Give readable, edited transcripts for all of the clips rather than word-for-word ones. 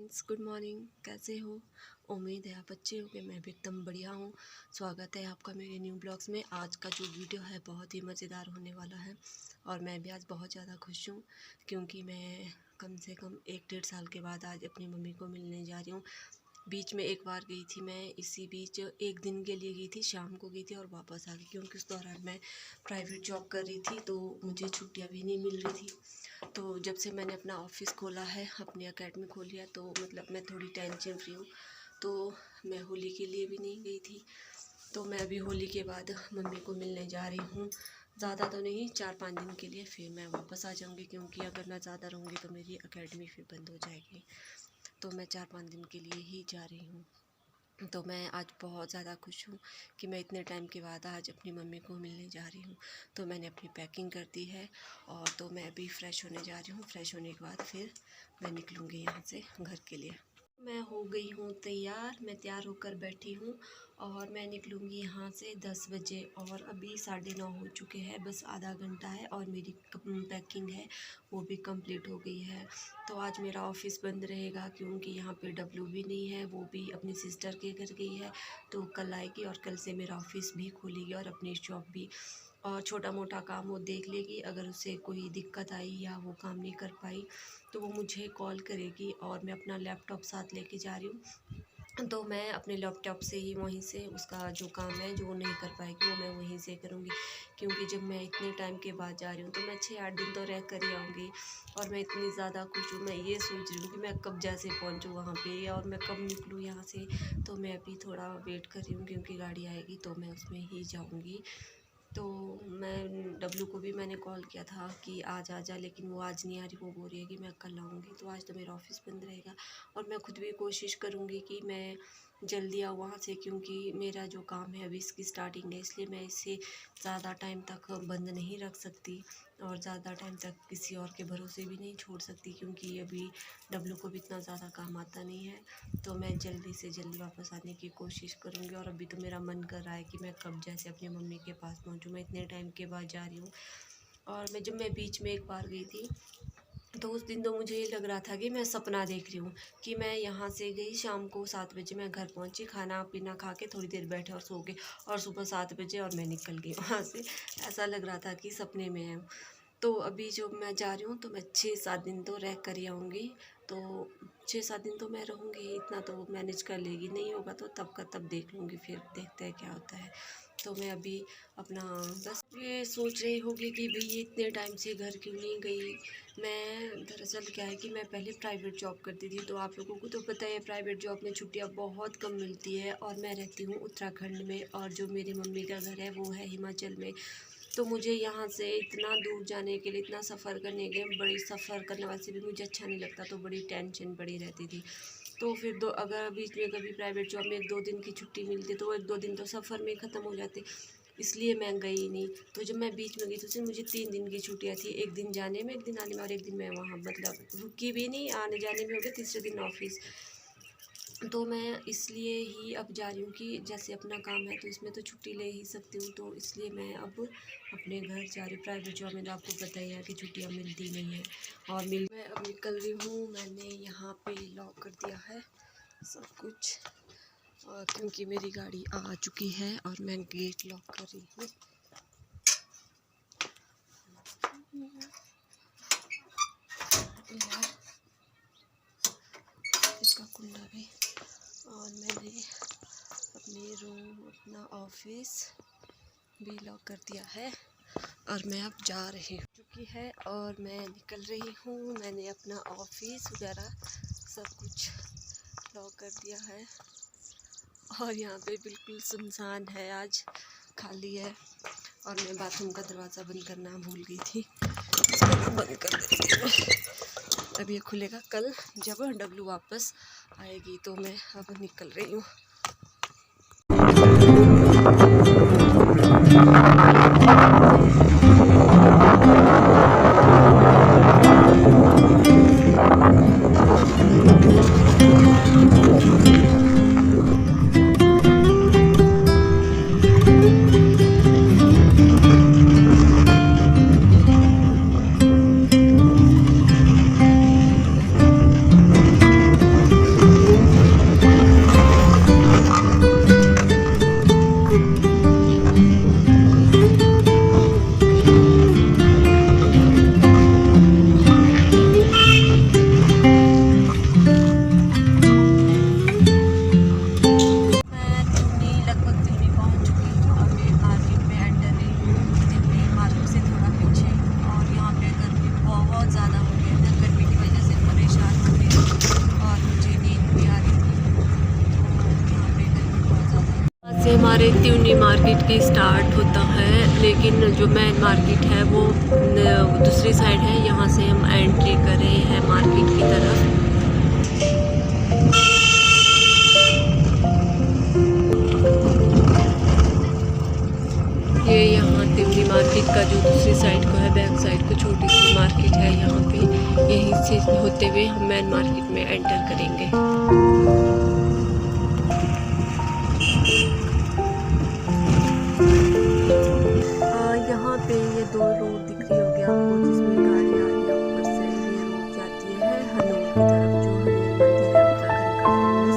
Friends, good morning. कैसे हो? उम्मीद है आप अच्छे हो कि मैं भी एकदम बढ़िया हूँ। स्वागत है आपका मेरे न्यू ब्लॉग्स में। आज का जो वीडियो है बहुत ही मज़ेदार होने वाला है और मैं भी आज बहुत ज़्यादा खुश हूँ क्योंकि मैं कम से कम 1-1.5 साल के बाद आज अपनी मम्मी को मिलने जा रही हूँ। बीच में एक बार गई थी मैं, इसी बीच एक दिन के लिए गई थी, शाम को गई थी और वापस आ गई क्योंकि उस दौरान मैं प्राइवेट जॉब कर रही थी तो मुझे छुट्टियाँ भी नहीं मिल रही थी। तो जब से मैंने अपना ऑफ़िस खोला है, अपनी एकेडमी खोली है, तो मतलब मैं थोड़ी टेंशन फ्री हूँ। तो मैं होली के लिए भी नहीं गई थी, तो मैं अभी होली के बाद मम्मी को मिलने जा रही हूँ। ज़्यादा तो नहीं, 4-5 दिन के लिए, फिर मैं वापस आ जाऊँगी क्योंकि अगर मैं ज़्यादा रहूँगी तो मेरी एकेडमी फिर बंद हो जाएगी। तो मैं 4-5 दिन के लिए ही जा रही हूँ। तो मैं आज बहुत ज़्यादा खुश हूँ कि मैं इतने टाइम के बाद आज अपनी मम्मी को मिलने जा रही हूँ। तो मैंने अपनी पैकिंग कर दी है और तो मैं अभी फ़्रेश होने जा रही हूँ। फ़्रेश होने के बाद फिर मैं निकलूँगी यहाँ से घर के लिए। मैं हो गई हूँ तैयार, मैं तैयार होकर बैठी हूँ और मैं निकलूँगी यहाँ से 10 बजे और अभी 9:30 हो चुके हैं, बस आधा घंटा है और मेरी पैकिंग है वो भी कंप्लीट हो गई है। तो आज मेरा ऑफ़िस बंद रहेगा क्योंकि यहाँ पे डब्लू भी नहीं है, वो भी अपनी सिस्टर के घर गई है। तो कल आएगी और कल से मेरा ऑफ़िस भी खुलेगी और अपनी शॉप भी, और छोटा मोटा काम वो देख लेगी। अगर उसे कोई दिक्कत आई या वो काम नहीं कर पाई तो वो मुझे कॉल करेगी और मैं अपना लैपटॉप साथ लेके जा रही हूँ। तो मैं अपने लैपटॉप से ही वहीं से उसका जो काम है जो नहीं कर पाएगी वो मैं वहीं से करूँगी क्योंकि जब मैं इतने टाइम के बाद जा रही हूँ तो मैं 6-8 दिन तो रह कर ही आऊँगी। और मैं इतनी ज़्यादा खुश हूँ, मैं ये सोच रही हूँ कि मैं कब जैसे पहुँचूँ वहाँ पे और मैं कब निकलूँ यहाँ से। तो मैं अभी थोड़ा वेट कर रही हूँ क्योंकि गाड़ी आएगी तो मैं उसमें ही जाऊँगी। तो मैं डब्लू को भी मैंने कॉल किया था कि आज आ जा, लेकिन वो आज नहीं आ रही, वो बोल रही है कि मैं कल आऊँगी। तो आज तो मेरा ऑफ़िस बंद रहेगा और मैं खुद भी कोशिश करूँगी कि मैं जल्दी आऊँ वहाँ से क्योंकि मेरा जो काम है अभी इसकी स्टार्टिंग है, इसलिए मैं इसे ज़्यादा टाइम तक बंद नहीं रख सकती और ज़्यादा टाइम तक किसी और के भरोसे भी नहीं छोड़ सकती क्योंकि अभी डब्लू को भी इतना ज़्यादा काम आता नहीं है। तो मैं जल्दी से जल्दी वापस आने की कोशिश करूँगी और अभी तो मेरा मन कर रहा है कि मैं कब जैसे अपनी मम्मी के पास पहुँचूँ। मैं इतने टाइम के बाद जा रही हूँ और जब मैं बीच में एक बार गई थी तो उस दिन तो मुझे ये लग रहा था कि मैं सपना देख रही हूँ कि मैं यहाँ से गई, शाम को 7 बजे मैं घर पहुँची, खाना पीना खा के थोड़ी देर बैठे और सो गए और सुबह 7 बजे और मैं निकल गई वहाँ से। ऐसा लग रहा था कि सपने में है। तो अभी जो मैं जा रही हूँ तो मैं 6-7 दिन तो रह कर ही आऊँगी। तो 6-7 दिन तो मैं रहूँगी, इतना तो मैनेज कर लेगी, नहीं होगा तो तब का तब देख लूँगी, फिर देखते हैं क्या होता है। तो मैं अभी अपना बस ये सोच रही होगी कि भाई ये इतने टाइम से घर क्यों नहीं गई। मैं दरअसल क्या है कि मैं पहले प्राइवेट जॉब करती थी, तो आप लोगों को तो पता है प्राइवेट जॉब में छुट्टियां बहुत कम मिलती है और मैं रहती हूँ उत्तराखंड में और जो मेरी मम्मी का घर है वो है हिमाचल में। तो मुझे यहाँ से इतना दूर जाने के लिए, इतना सफ़र करने के लिए, बड़ी सफ़र करने वैसे भी मुझे अच्छा नहीं लगता, तो बड़ी टेंशन पड़ी रहती थी। तो फिर अगर बीच में कभी प्राइवेट जॉब में 1-2 दिन की छुट्टी मिलती तो वो 1-2 दिन तो सफ़र में ख़त्म हो जाते, इसलिए मैं गई नहीं। तो जब मैं बीच में गई तो सिर्फ मुझे 3 दिन की छुट्टियाँ थी, 1 दिन जाने में, 1 दिन आने में और 1 दिन मैं वहाँ मतलब रुकी भी नहीं, आने जाने में हो गया, तीसरे दिन ऑफ़िस। तो मैं इसलिए ही अब जा रही हूँ कि जैसे अपना काम है तो इसमें तो छुट्टी ले ही सकती हूँ, तो इसलिए मैं अब अपने घर जा रही हूँ। प्राइवेट जॉब में तो आपको पता ही है कि छुट्टियाँ मिलती नहीं है और मैं अब निकल रही हूँ। मैंने यहाँ पे लॉक कर दिया है सब कुछ और क्योंकि मेरी गाड़ी आ चुकी है और मैं गेट लॉक कर रही हूँ। इसका कुंडा भी, और मैंने अपनी रूम, अपना ऑफिस भी लॉक कर दिया है और मैं अब जा रही हूँ चुकी है और मैं निकल रही हूँ। मैंने अपना ऑफिस वगैरह सब कुछ लॉक कर दिया है और यहाँ पे बिल्कुल सुनसान है, आज खाली है। और मैं बाथरूम का दरवाज़ा बंद करना भूल गई थी, इसको बंद कर देती हूँ। अब ये खुलेगा कल जब डब्लू वापस आएगी। तो मैं अब निकल रही हूँ। हमारे त्यूनी मार्केट की स्टार्ट होता है, लेकिन जो मेन मार्केट है वो दूसरी साइड है। यहाँ से हम एंट्री कर रहे हैं मार्केट की तरफ। ये यहाँ त्यूनी मार्केट का जो दूसरी साइड को है, बैक साइड को छोटी सी मार्केट है यहाँ पे। यहीं से होते हुए हम मेन मार्केट में एंटर करेंगे। यहाँ पे ये दो रोड दिख रही होगी आपको, जिसमें गाड़ी आ रही है ऊपर से। ये रोड जाती है हनूर की तरफ, जो हनूर मंदिर है उत्तराखंड का फेमस।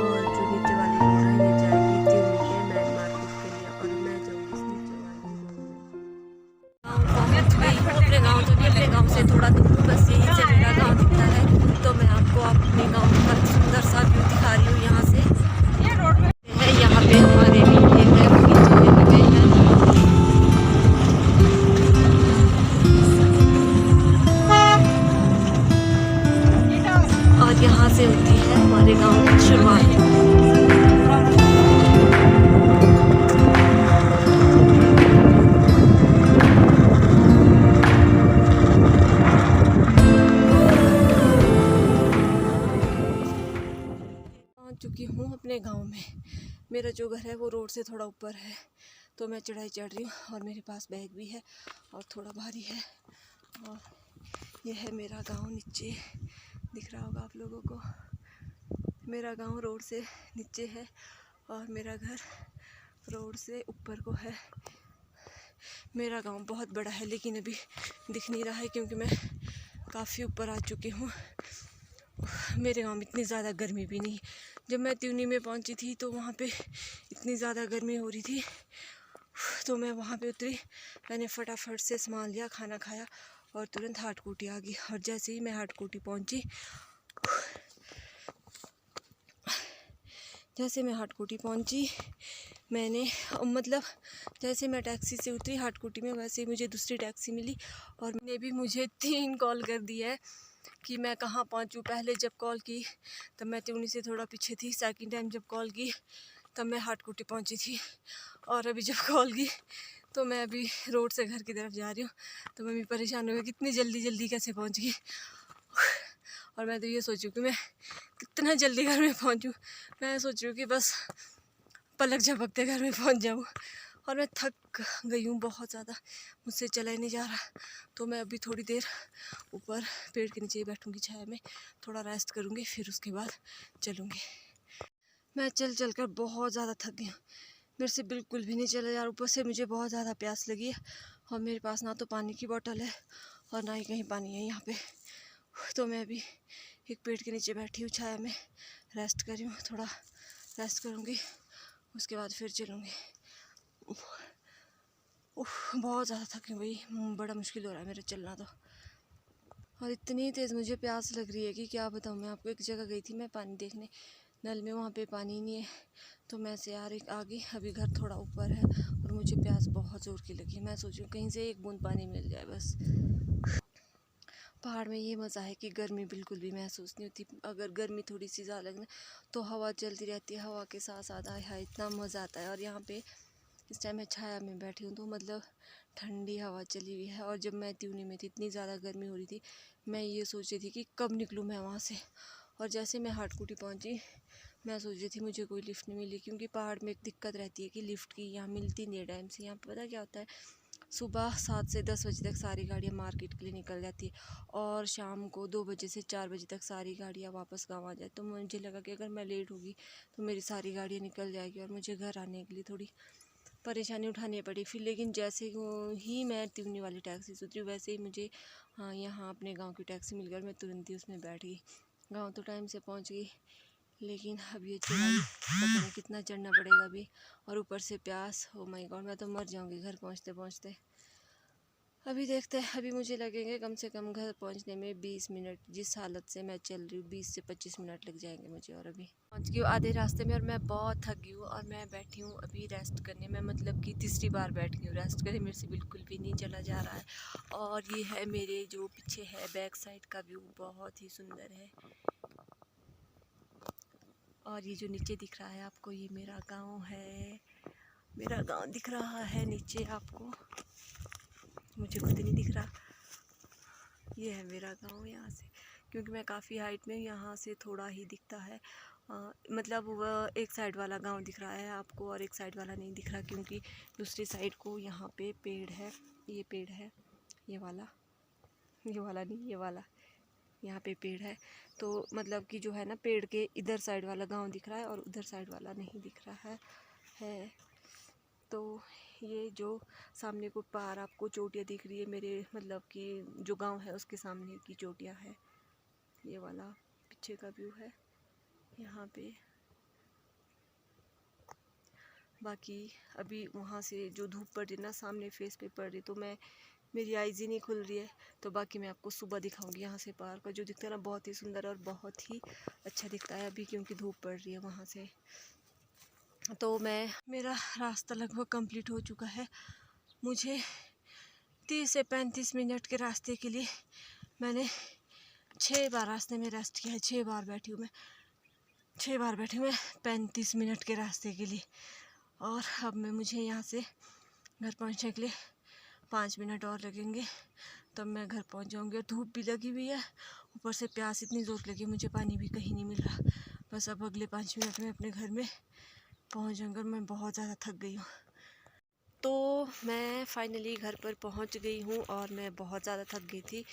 और जो नीचे वाली रोड है ये जाएगी त्यूनी के मेन मार्केट के लिए, और मैं जाऊँगी इस नीचे वाली रोड में। पहुँच गई हूँ अपने गाँव। जो भी अपने गाँव से थोड़ा दूर, बस यहीं से मेरा गाँव दिखता है, तो मैं आपको अपने गाँव का सुंदर सा व्यू दिखा रही हूँ यहाँ से। यहाँ पे हमारे मीठे हैं, वो नीचे लगे हैं। और यहाँ से होती है हमारे गांव की शुरुआत। पहुँच चुकी हूँ अपने गांव में। मेरा जो घर है वो रोड से थोड़ा ऊपर है, तो मैं चढ़ाई चढ़ रही हूँ, और मेरे पास बैग भी है और थोड़ा भारी है। और यह है मेरा गांव, नीचे दिख रहा होगा आप लोगों को। मेरा गांव रोड से नीचे है और मेरा घर रोड से ऊपर को है। मेरा गांव बहुत बड़ा है, लेकिन अभी दिख नहीं रहा है क्योंकि मैं काफ़ी ऊपर आ चुकी हूँ। मेरे गांव में इतनी ज़्यादा गर्मी भी नहीं। जब मैं त्यूनी में पहुंची थी तो वहाँ पे इतनी ज़्यादा गर्मी हो रही थी, तो मैं वहाँ पे उतरी। मैंने फटाफट से सामान लिया, खाना खाया और तुरंत हाटकोटी आ गई। और जैसे ही मैं हाटकोटी पहुँची, मैंने मतलब जैसे मैं टैक्सी से उतरी हाटकोटी में, वैसे ही मुझे दूसरी टैक्सी मिली। और मैंने भी मुझे 3 कॉल कर दी है कि मैं कहाँ पहुँचूँ। पहले जब कॉल की तब मैं त्यूनी से थोड़ा पीछे थी, सेकंड टाइम जब कॉल की तब मैं हाटकोटी पहुँची थी, और अभी जब कॉल की तो मैं अभी रोड से घर की तरफ जा रही हूँ। तो मम्मी परेशान हो गई, कितनी जल्दी कैसे पहुँच गई। और मैं तो ये सोचूँ कि मैं कितना जल्दी घर में पहुँचूँ। मैं सोच रही हूँ कि बस पलक झपकते घर में पहुँच जाऊँ। और मैं थक गई हूँ बहुत ज़्यादा, मुझसे चला ही नहीं जा रहा। तो मैं अभी थोड़ी देर ऊपर पेड़ के नीचे बैठूँगी छाया में, थोड़ा रेस्ट करूँगी, फिर उसके बाद चलूँगी। मैं चल कर बहुत ज़्यादा थक गई हूँ, मेरे से बिल्कुल भी नहीं चला यार। ऊपर से मुझे बहुत ज़्यादा प्यास लगी है, और मेरे पास ना तो पानी की बोतल है और ना ही कहीं पानी है यहाँ पे। तो मैं अभी एक पेड़ के नीचे बैठी हूँ छाया में, रेस्ट कर रही हूँ। थोड़ा रेस्ट करूँगी, उसके बाद फिर चलूँगी। बहुत ज़्यादा थकी हुई, बड़ा मुश्किल हो रहा है मेरा चलना तो। और इतनी तेज़ मुझे प्यास लग रही है कि क्या बताऊँ मैं आपको। एक जगह गई थी मैं पानी देखने, नल में, वहाँ पे पानी नहीं है, तो मैं से यार एक आ गई। अभी घर थोड़ा ऊपर है और मुझे प्यास बहुत ज़ोर की लगी। मैं सोचूं कहीं से एक बूंद पानी मिल जाए बस। पहाड़ में ये मज़ा है कि गर्मी बिल्कुल भी महसूस नहीं होती। अगर गर्मी थोड़ी सी ज़्यादा लगना तो हवा चलती रहती है, हवा के साथ साथ आए इतना मज़ा आता है। और यहाँ पे इस टाइम मैं छाया में बैठी हूँ, तो मतलब ठंडी हवा चली हुई है। और जब मैं त्यूनी में थी इतनी ज़्यादा गर्मी हो रही थी, मैं ये सोच रही थी कि कब निकलूँ मैं वहाँ से। और जैसे मैं हाटकोटी पहुँची, मैं सोच रही थी मुझे कोई लिफ्ट नहीं मिली, क्योंकि पहाड़ में एक दिक्कत रहती है कि लिफ्ट की यहाँ मिलती नहीं है टाइम से। यहाँ पता क्या होता है, सुबह 7 से 10 बजे तक सारी गाड़ियाँ मार्केट के लिए निकल जाती है, और शाम को 2 बजे से 4 बजे तक सारी गाड़ियाँ वापस गाँव आ जाए। तो मुझे लगा कि अगर मैं लेट होगी तो मेरी सारी गाड़ियाँ निकल जाएगी और मुझे घर आने के लिए थोड़ी परेशानी उठानी पड़ी। फिर लेकिन जैसे ही मैं त्यूनी वाली टैक्सी से उतरी, वैसे ही मुझे यहाँ अपने गांव की टैक्सी मिल गई। मैं तुरंत ही उसमें बैठ गई। गांव तो टाइम से पहुँच गई, लेकिन अब ये चढ़ाई पता नहीं कितना चढ़ना पड़ेगा अभी, और ऊपर से प्यास। ओ माय गॉड, मैं तो मर जाऊँगी घर पहुँचते पहुँचते। अभी देखते हैं, अभी मुझे लगेंगे कम से कम घर पहुंचने में 20 मिनट। जिस हालत से मैं चल रही हूँ 20 से 25 मिनट लग जाएंगे मुझे। और अभी पहुंच गई हूँ आधे रास्ते में, और मैं बहुत थक गई हूँ, और मैं बैठी हूँ अभी रेस्ट करने में। मतलब कि तीसरी बार बैठ गई हूँ रेस्ट करने, मेरे से बिल्कुल भी नहीं चला जा रहा है। और ये है मेरे जो पीछे है बैक साइड का व्यू, बहुत ही सुंदर है। और ये जो नीचे दिख रहा है आपको, ये मेरा गाँव है। मेरा गांव दिख रहा है नीचे आपको, मुझे खुद नहीं दिख रहा। ये है मेरा गांव यहाँ से, क्योंकि मैं काफ़ी हाइट में, यहाँ से थोड़ा ही दिखता है। मतलब वह एक साइड वाला गांव दिख रहा है आपको और एक साइड वाला नहीं दिख रहा, क्योंकि दूसरी साइड को यहाँ पे पेड़ है, ये पेड़ है, ये वाला नहीं, ये वाला, यहाँ पे पेड़ है। तो मतलब कि जो है ना, पेड़ के इधर साइड वाला गांव दिख रहा है और उधर साइड वाला नहीं दिख रहा है। तो ये जो सामने को पार आपको चोटियाँ दिख रही है, मेरे मतलब कि जो गांव है उसके सामने की चोटियाँ है। ये वाला पीछे का व्यू है यहाँ पे। बाकी अभी वहाँ से जो धूप पड़ रही है ना, सामने फेस पे पड़ रही, तो मेरी आईज ही नहीं खुल रही है। तो बाकी मैं आपको सुबह दिखाऊंगी। यहाँ से पार का जो दिखता है ना, बहुत ही सुंदर और बहुत ही अच्छा दिखता है अभी, क्योंकि धूप पड़ रही है वहाँ से। तो मेरा रास्ता लगभग कंप्लीट हो चुका है। मुझे 30 से 35 मिनट के रास्ते के लिए मैंने 6 बार रास्ते में रेस्ट किया है। 6 बार बैठी हूँ मैं 35 मिनट के रास्ते के लिए। और अब मुझे यहाँ से घर पहुँचने के लिए 5 मिनट और लगेंगे, तब मैं घर पहुँच जाऊँगी। और धूप भी लगी हुई है, ऊपर से प्यास इतनी ज़ोर लगी, मुझे पानी भी कहीं नहीं मिल रहा। बस अब अगले 5 मिनट में अपने घर में पहुँच जाऊँगी। मैं बहुत ज़्यादा थक गई हूँ। तो मैं फाइनली घर पर पहुँच गई हूँ और मैं बहुत ज़्यादा थक गई थी।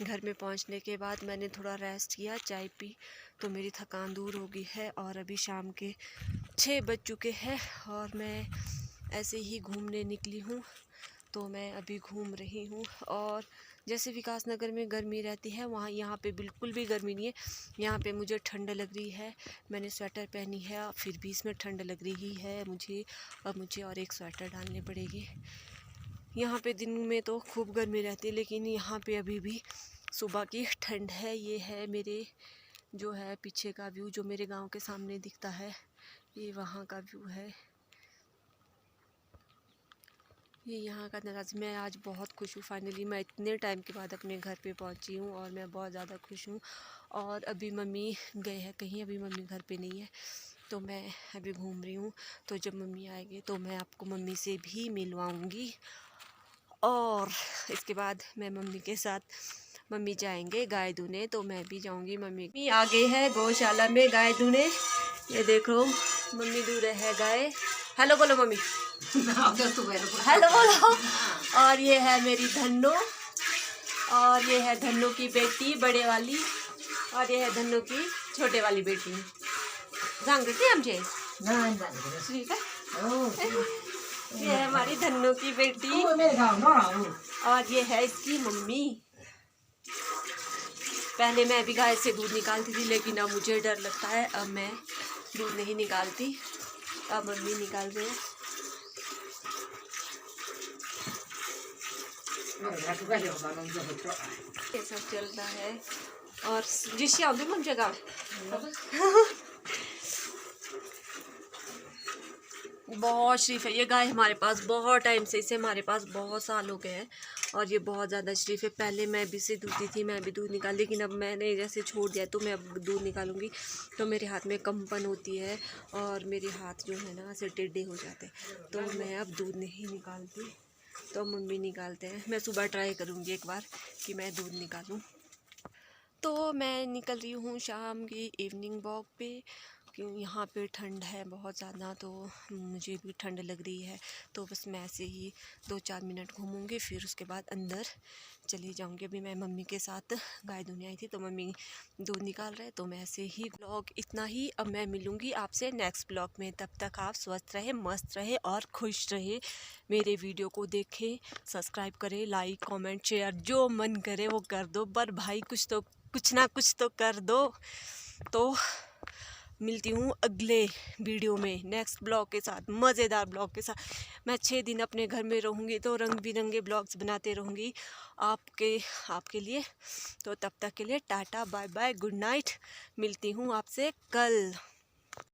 घर में पहुँचने के बाद मैंने थोड़ा रेस्ट किया, चाय पी, तो मेरी थकान दूर हो गई है। और अभी शाम के 6 बज चुके हैं और मैं ऐसे ही घूमने निकली हूँ। तो मैं अभी घूम रही हूँ। और जैसे विकास नगर में गर्मी रहती है, वहाँ यहाँ पे बिल्कुल भी गर्मी नहीं है। यहाँ पे मुझे ठंड लग रही है, मैंने स्वेटर पहनी है, फिर भी इसमें ठंड लग रही है मुझे। अब मुझे और एक स्वेटर डालने पड़ेगी। यहाँ पे दिन में तो खूब गर्मी रहती है, लेकिन यहाँ पे अभी भी सुबह की ठंड है। ये है मेरे जो है पीछे का व्यू, जो मेरे गांव के सामने दिखता है, ये वहाँ का व्यू है। ये यहाँ का नज़ारा। मैं आज बहुत खुश हूँ, फाइनली मैं इतने टाइम के बाद अपने घर पे पहुँची हूँ और मैं बहुत ज़्यादा खुश हूँ। और अभी मम्मी गए हैं कहीं, अभी मम्मी घर पे नहीं है, तो मैं अभी घूम रही हूँ। तो जब मम्मी आएगी तो मैं आपको मम्मी से भी मिलवाऊँगी। और इसके बाद मैं मम्मी के साथ, मम्मी जाएंगे गाय दूने, तो मैं भी जाऊँगी। मम्मी आ गई है गौशाला में गाय दूने। ये देखो मम्मी दूध है गाय। हेलो बोलो मम्मी। हेलो बोलो। और ये है मेरी धन्नो, और ये है धन्नो की बेटी बड़े वाली, और ये है धन्नो की छोटे वाली बेटी। सांगते आमचे ठीक है। ये है हमारी धन्नो की बेटी, और ये है इसकी मम्मी। पहले मैं भी गाय से दूध निकालती थी, लेकिन अब मुझे डर लगता है, अब मैं दूध नहीं निकालती, अब मम्मी निकाल रही है। ये सब चलता है। और जिससे आऊँ मन जगह बहुत शरीफ है ये गाय हमारे पास, बहुत टाइम से, इसे हमारे पास बहुत साल हो गए हैं। और ये बहुत ज़्यादा शरीफ है। पहले मैं भी इसे दूधती थी, मैं भी दूध निकाल, लेकिन अब मैंने जैसे छोड़ दिया, तो मैं अब दूध निकालूंगी तो मेरे हाथ में कंपन होती है और मेरे हाथ जो है ना ऐसे टेढ़े हो जाते हैं, तो मैं अब दूध नहीं निकालती, तो मम्मी निकालते हैं। मैं सुबह ट्राई करूँगी एक बार कि मैं दूध निकालूँ। तो मैं निकल रही हूँ शाम की इवनिंग वॉक पे, क्यों यहाँ पे ठंड है बहुत ज़्यादा, तो मुझे भी ठंड लग रही है। तो बस मैं ऐसे ही 2-4 मिनट घूमूंगी, फिर उसके बाद अंदर चली जाऊंगी। अभी मैं मम्मी के साथ गाय दूने आई थी, तो मम्मी दूध निकाल रहे, तो मैं ऐसे ही ब्लॉग इतना ही। अब मैं मिलूँगी आपसे नेक्स्ट ब्लॉग में, तब तक आप स्वस्थ रहे, मस्त रहे और खुश रहे। मेरे वीडियो को देखें, सब्सक्राइब करें, लाइक कमेंट शेयर जो मन करे वो कर दो, पर भाई कुछ ना कुछ तो कर दो। तो मिलती हूँ अगले वीडियो में नेक्स्ट ब्लॉग के साथ, मज़ेदार ब्लॉग के साथ। मैं 6 दिन अपने घर में रहूँगी, तो रंग बिरंगे ब्लॉग्स बनाते रहूँगी आपके लिए। तो तब तक के लिए tata bye bye, good night. मिलती हूँ आपसे कल।